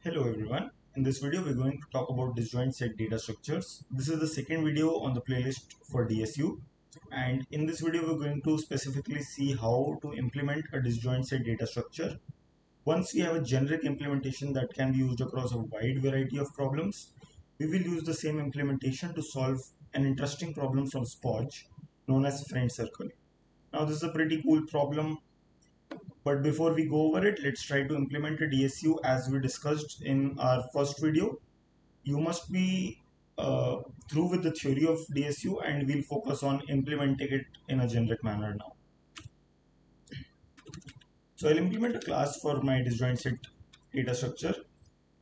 Hello everyone. In this video, we're going to talk about disjoint set data structures. This is the second video on the playlist for DSU. And in this video, we're going to specifically see how to implement a disjoint set data structure. Once we have a generic implementation that can be used across a wide variety of problems, we will use the same implementation to solve an interesting problem from SPOJ known as friend circle. Now, this is a pretty cool problem. But before we go over it, let's try to implement a DSU as we discussed in our first video. You must be through with the theory of DSU and we'll focus on implementing it in a generic manner now. So I'll implement a class for my disjoint set data structure.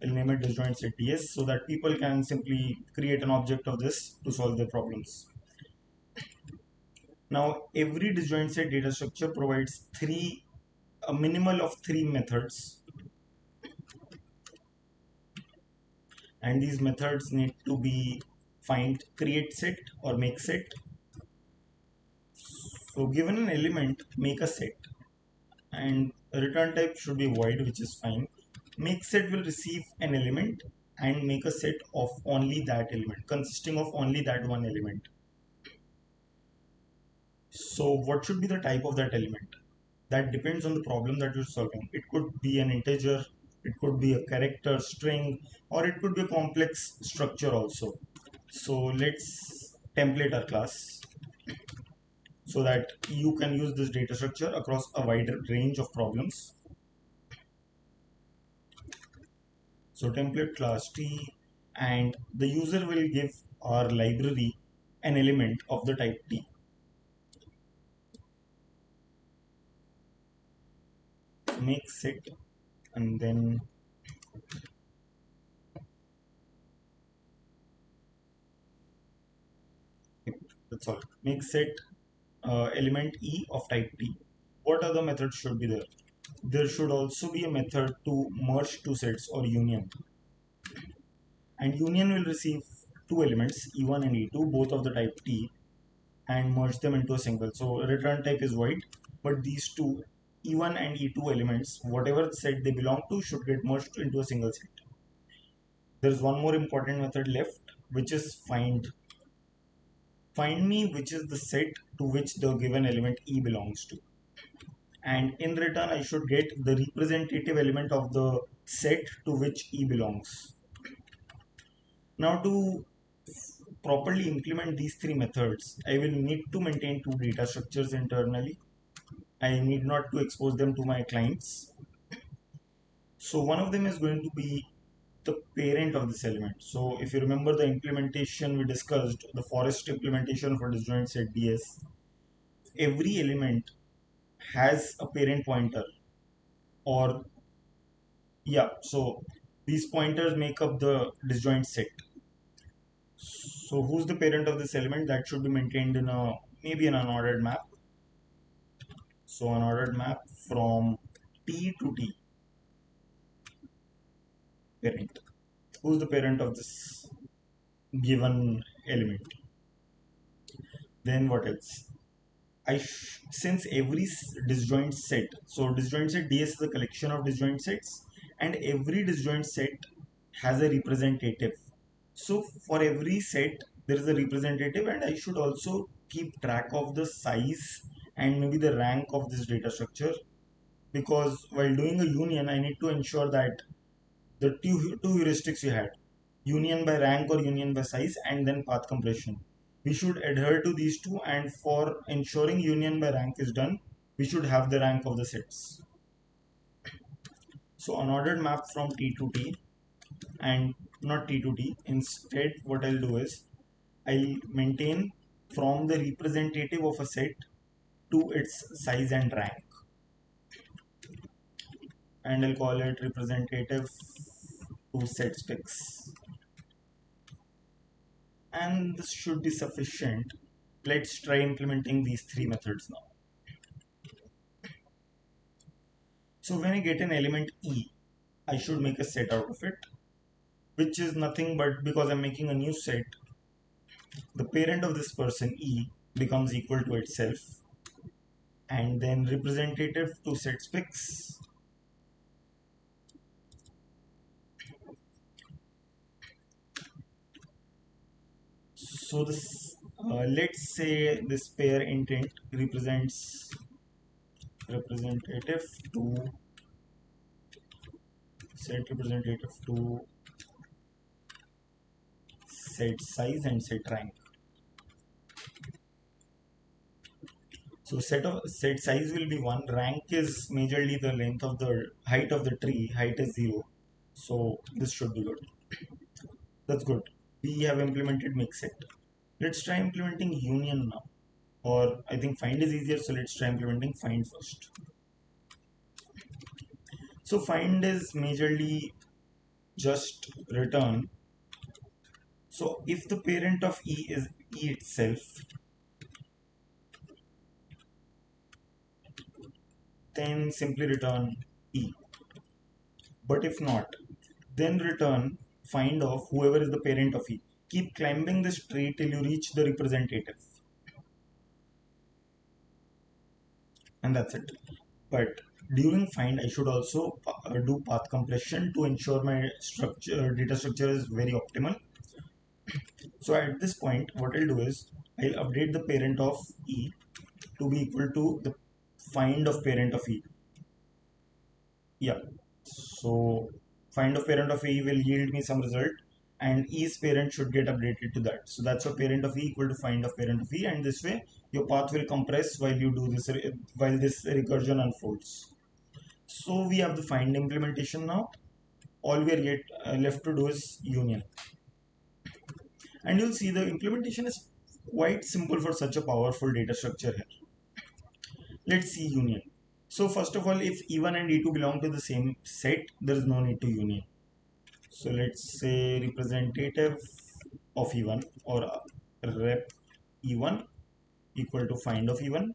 I'll name it disjoint set DS so that people can simply create an object of this to solve their problems. Now every disjoint set data structure provides a minimal of three methods, and these methods need to be find, create set or make set. So given an element, make a set, and return type should be void, which is fine. Make set will receive an element and make a set of only that element, consisting of only that one element. So what should be the type of that element? That depends on the problem that you're solving. It could be an integer, it could be a character, string, or it could be a complex structure also. So let's template our class so that you can use this data structure across a wider range of problems. So template class T, and the user will give our library an element of the type T. Make set, and then that's all. Make set element E of type T. What other methods should be there? There should also be a method to merge two sets or union. And union will receive two elements, E1 and E2, both of the type T, and merge them into a single. So return type is void, but these two E1 and E2 elements, whatever set they belong to, should get merged into a single set. There's one more important method left, which is find. Find me which is the set to which the given element E belongs to. And in return, I should get the representative element of the set to which E belongs. Now to properly implement these three methods, I will need to maintain two data structures internally. I need not to expose them to my clients. So one of them is going to be the parent of this element. So if you remember the implementation we discussed, the forest implementation for disjoint set DS, every element has a parent pointer, or yeah, so these pointers make up the disjoint set. So who's the parent of this element? That should be maintained in a maybe an unordered map. So unordered map from T to T, parent. Who's the parent of this given element? Then what else? Since every disjoint set, so disjoint set DS is a collection of disjoint sets, and every disjoint set has a representative. So for every set there is a representative, and I should also keep track of the size and maybe the rank of this data structure, because while doing a union I need to ensure that the two heuristics we had, union by rank or union by size, and then path compression, we should adhere to these two, and for ensuring union by rank is done, we should have the rank of the sets. So unordered map from T to T, and not T to T. Instead what I'll do is I'll maintain from the representative of a set to its size and rank, and I'll call it representative to set specs, and this should be sufficient. Let's try implementing these three methods now. So when I get an element E, I should make a set out of it, which is nothing but, because I'm making a new set, the parent of this person E becomes equal to itself, and then representative to set specs So this, let's say this pair intent represents representative to set representative to set size and set rank. So set size will be 1. Rank is majorly the length of the height of the tree. Height is 0. So this should be good. That's good. We have implemented make set. Let's try implementing union now. Or I think find is easier, so let's try implementing find first. So find is majorly just return. So if the parent of E is E itself, then simply return E. But if not, then return find of whoever is the parent of E. Keep climbing this tree till you reach the representative. And that's it. But during find, I should also do path compression to ensure my data structure is very optimal. So at this point, what I'll do is I'll update the parent of E to be equal to the find of parent of E. Yeah. So find of parent of E will yield me some result, and E's parent should get updated to that. So that's a parent of E equal to find of parent of E, and this way your path will compress while you do this while this recursion unfolds. So we have the find implementation now. All we are yet left to do is union, and you'll see the implementation is quite simple for such a powerful data structure here. Let's see union. So first of all, if E1 and E2 belong to the same set, there is no need to union. So let's say representative of E1 or rep E1 equal to find of E1,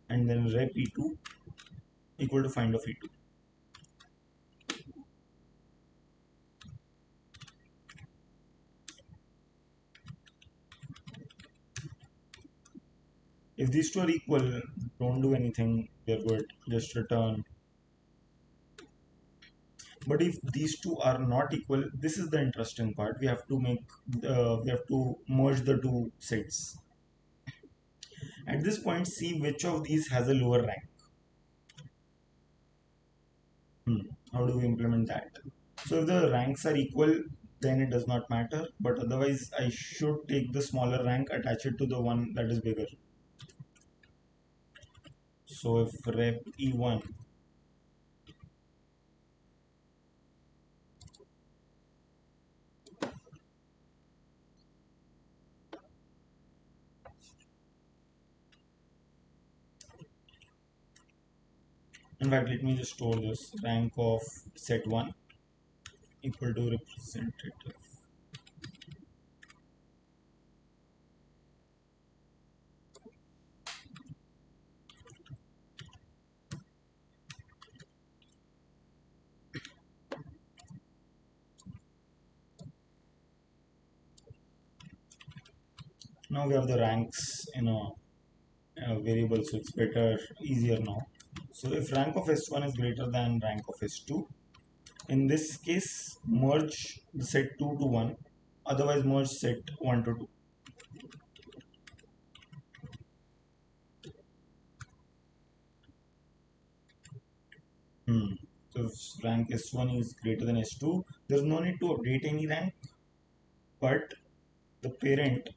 and then rep E2 equal to find of E2. If these two are equal, don't do anything, they're good, just return. But if these two are not equal, this is the interesting part. We have to merge the two sets. At this point, see which of these has a lower rank. How do we implement that? So if the ranks are equal, then it does not matter. But otherwise, I should take the smaller rank, attach it to the one that is bigger. So if rep E1 in fact, let me just store this rank of set 1 equal to representative. Now we have the ranks in a variable, so it's easier now. So if rank of S1 is greater than rank of S2, in this case, merge the set 2 to 1, otherwise merge set 1 to 2. So if rank S1 is greater than S2, there's no need to update any rank, but the parent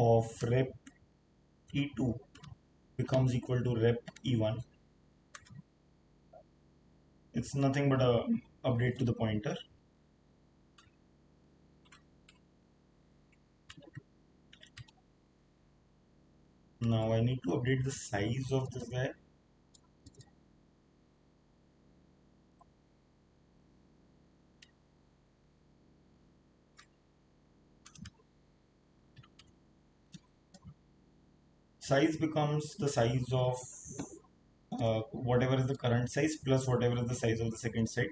of rep E2 becomes equal to rep E1. It's nothing but a update to the pointer. Now I need to update the size of this guy. Size becomes the size of whatever is the current size plus whatever is the size of the second set.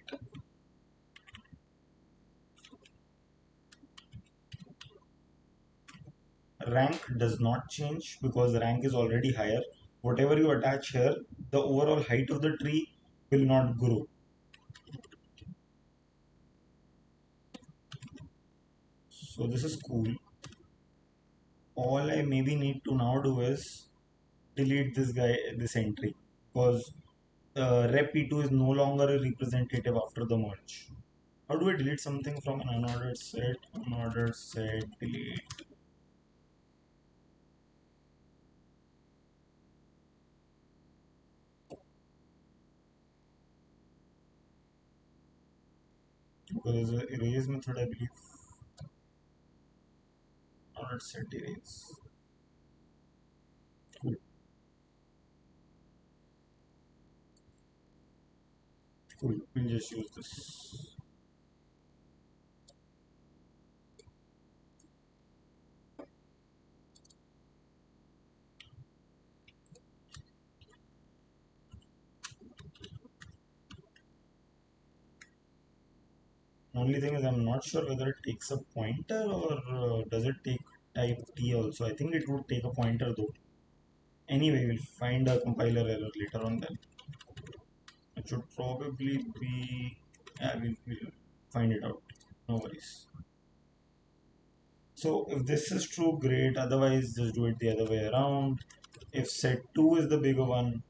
Rank does not change because the rank is already higher. Whatever you attach here, the overall height of the tree will not grow. So this is cool. All I maybe need to now do is delete this guy, this entry, because rep e2 is no longer a representative after the merge. How do I delete something from an unordered set? Unordered set, delete. Because there's an erase method, I believe. Unordered set erase. Cool, cool. We'll just use this. Only thing is, I'm not sure whether it takes a pointer or does it take type T also. I think it would take a pointer though. Anyway, we'll find a compiler error later on then. It should probably be, yeah, we'll find it out. No worries. So if this is true, great. Otherwise, just do it the other way around. If set 2 is the bigger one,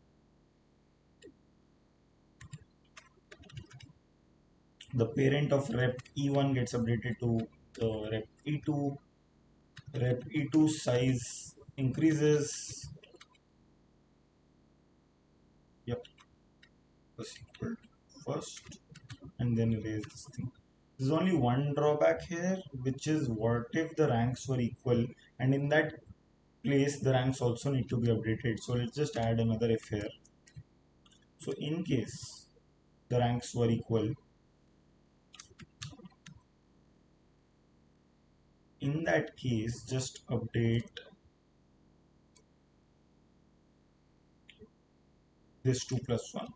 the parent of rep E1 gets updated to the rep E2. Rep E2 size increases. Yep, was equal to first, and then erase this thing. There's only one drawback here, which is what if the ranks were equal, and in that place the ranks also need to be updated. So let's just add another if here. So in case the ranks were equal, in that case just update this 2 plus 1.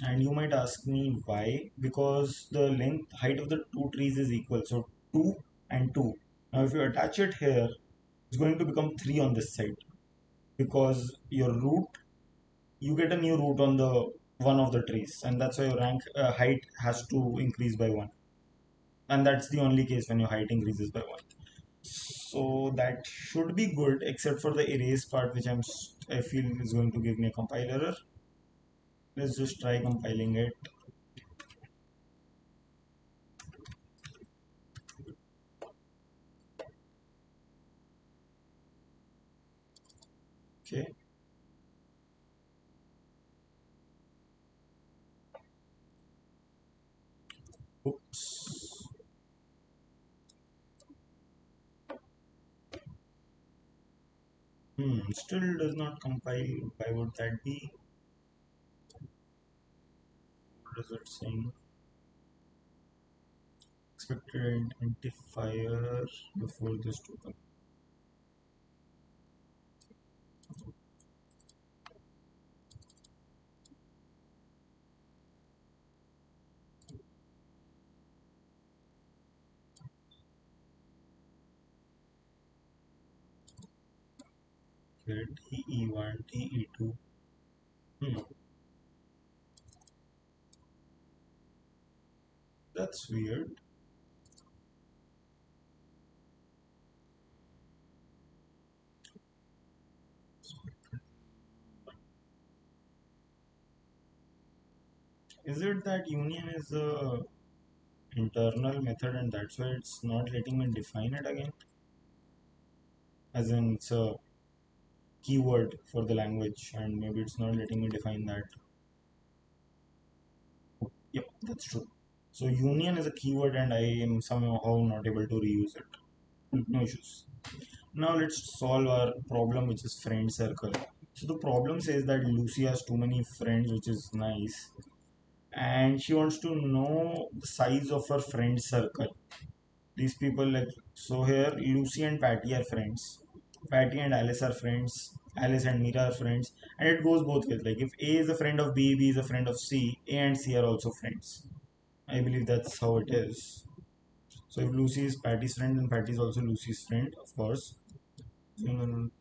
And you might ask me why, because the length height of the two trees is equal, so 2 and 2. Now if you attach it here, it's going to become 3 on this side, because your root, you get a new root on the one of the trees, and that's why your rank height has to increase by 1, and that's the only case when your height increases by 1. So that should be good, except for the erase part, which I feel is going to give me a compile error. Let's just try compiling it. Okay. Oops. Still does not compile. Why would that be? What is it saying? Expected identifier before this token. Okay, TE1, TE2. Hmm, that's weird. Is it that union is a internal method and that's why it's not letting me define it again? As in, it's a keyword for the language and maybe it's not letting me define that. Yep, that's true. So union is a keyword and I am somehow not able to reuse it. No issues. Now let's solve our problem, which is friend circle. So the problem says that Lucy has too many friends, which is nice, and she wants to know the size of her friend circle. These people, like, so here Lucy and Patty are friends. Patty and Alice are friends. Alice and Mira are friends, and it goes both ways. Like if A is a friend of B, B is a friend of C, A and C are also friends. I believe that's how it is. So if Lucy is Patty's friend, then Patty is also Lucy's friend, of course. And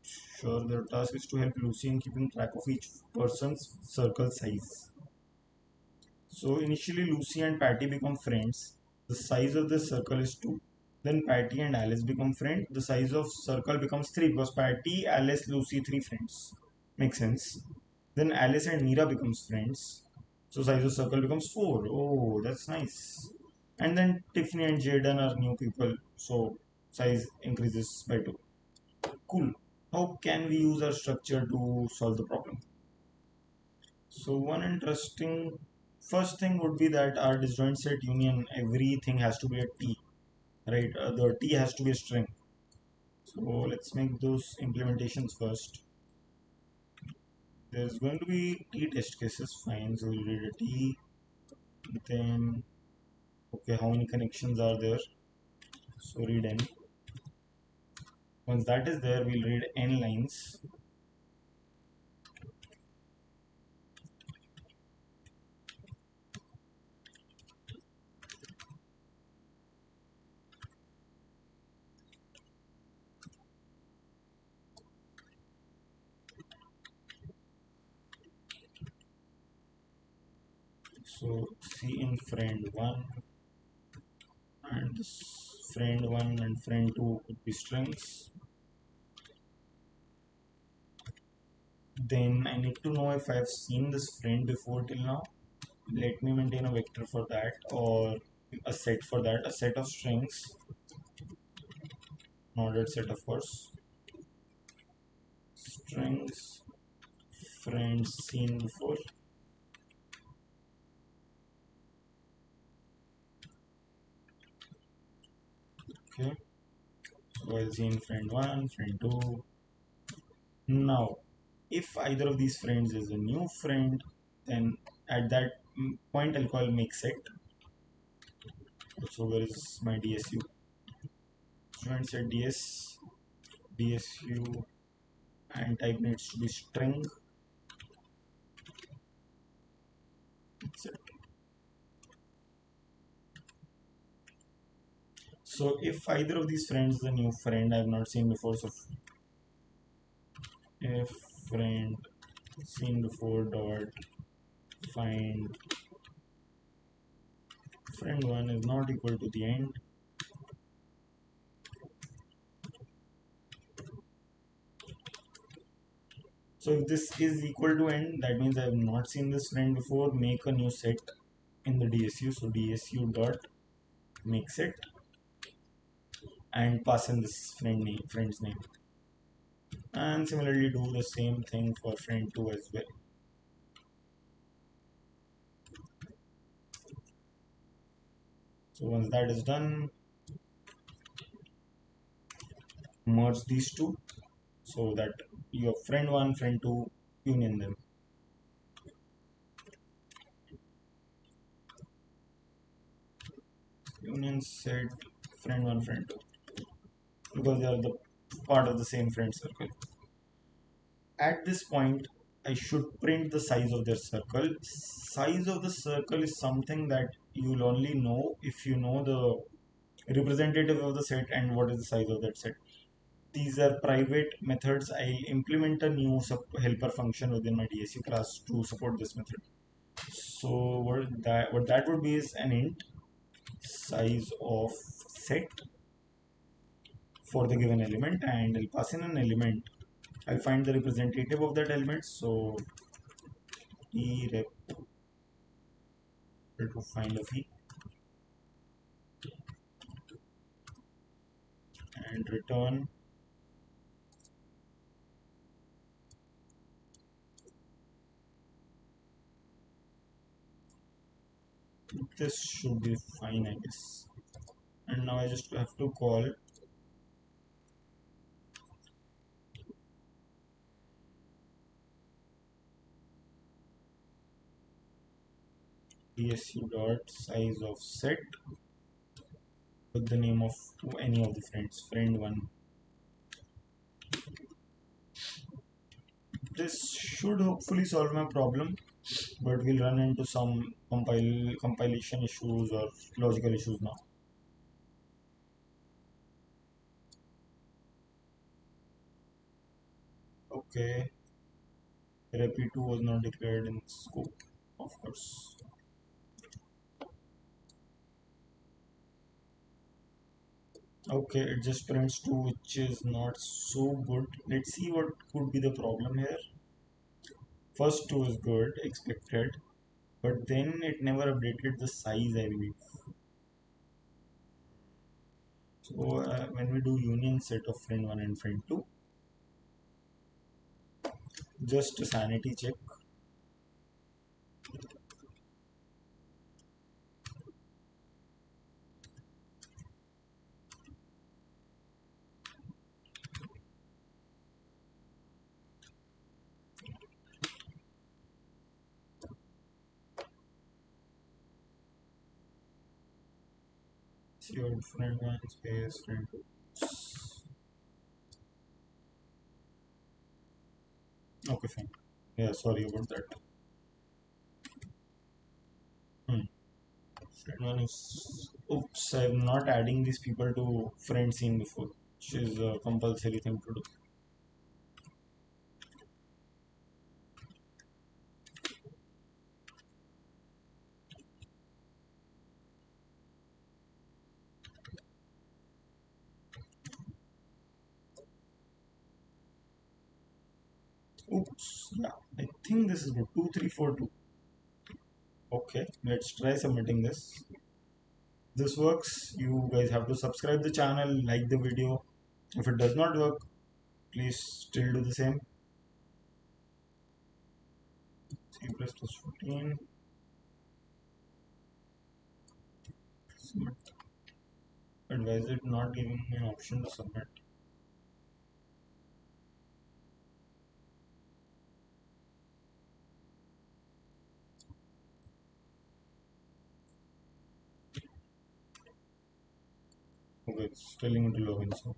sure, their task is to help Lucy in keeping track of each person's circle size. So initially Lucy and Patty become friends. The size of the circle is 2. Then Patty and Alice become friends. The size of circle becomes 3 because Patty, Alice, Lucy, 3 friends. Makes sense. Then Alice and Mira becomes friends. So size of circle becomes 4. Oh, that's nice. And then Tiffany and Jaden are new people. So size increases by 2. Cool. How can we use our structure to solve the problem? So one interesting first thing would be that our disjoint set union everything has to be a T, right? The T has to be a string. So let's make those implementations first. There's going to be T test cases, fine. So we'll read a T. Then okay, how many connections are there? So read n. Once that is there, we'll read n lines. So C in friend one and this friend one and friend two could be strings. Then I need to know if I've seen this friend before till now. Let me maintain a vector for that or a set for that, a set of strings, not a set of course. Strings, friends seen before. Okay, so I'll see in friend 1, friend 2. Now, if either of these friends is a new friend, then at that point I'll call make set. So where is my DSU? Student set DSU and type needs to be string. Set. So if either of these friends is a new friend I have not seen before, so if friend seen before dot find friend one is not equal to the end, so if this is equal to end, that means I have not seen this friend before. Make a new set in the DSU, so DSU dot make set and pass in this friend's name, and similarly do the same thing for friend 2 as well. So once that is done, merge these two so that your friend 1 friend 2 union them. Union set friend 1 friend 2 because they are the part of the same friend circle. At this point I should print the size of their circle. Size of the circle is something that you'll only know if you know the representative of the set and what is the size of that set. These are private methods. I implement a new helper function within my DSU class to support this method. So what that would be is an int size of set for the given element, and I'll pass in an element. I'll find the representative of that element. So erep to find a v and return this. Should be fine, I guess. And now I just have to call dsu dot size of set with the name of any of the friends, friend 1. This should hopefully solve my problem, but we'll run into some compilation issues or logical issues now. Okay, Repi 2 was not declared in scope, of course. Okay, it just prints 2, which is not so good. Let's see what could be the problem here. First 2 is good, expected, but then it never updated the size, I believe. So when we do union set of friend 1 and friend 2, just a sanity check. See your friend 1 space friend 2. Okay, fine. Yeah, sorry about that. Hmm. Friend 1 is. Oops, I'm not adding these people to friend scene before, which is a compulsory thing to do. Oops, yeah, I think this is good. 2342. Okay, let's try submitting this. This works. You guys have to subscribe the channel, like the video. If it does not work, please still do the same. C++ 14. Submit. But why is it not giving me an option to submit? Okay, it's telling me to login. So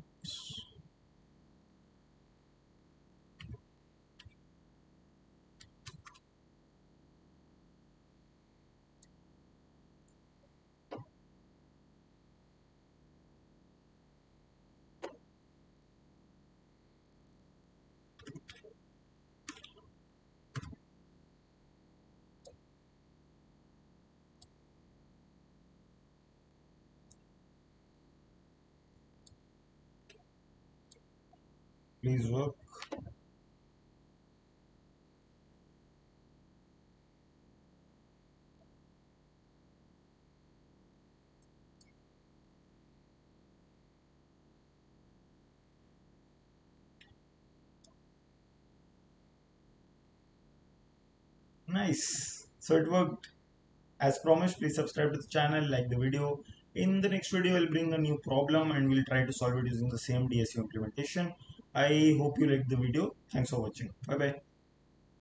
please work. Nice. So it worked. As promised, please subscribe to the channel, like the video. In the next video, I'll bring a new problem and we'll try to solve it using the same DSU implementation. I hope you liked the video. Thanks for watching. Bye bye.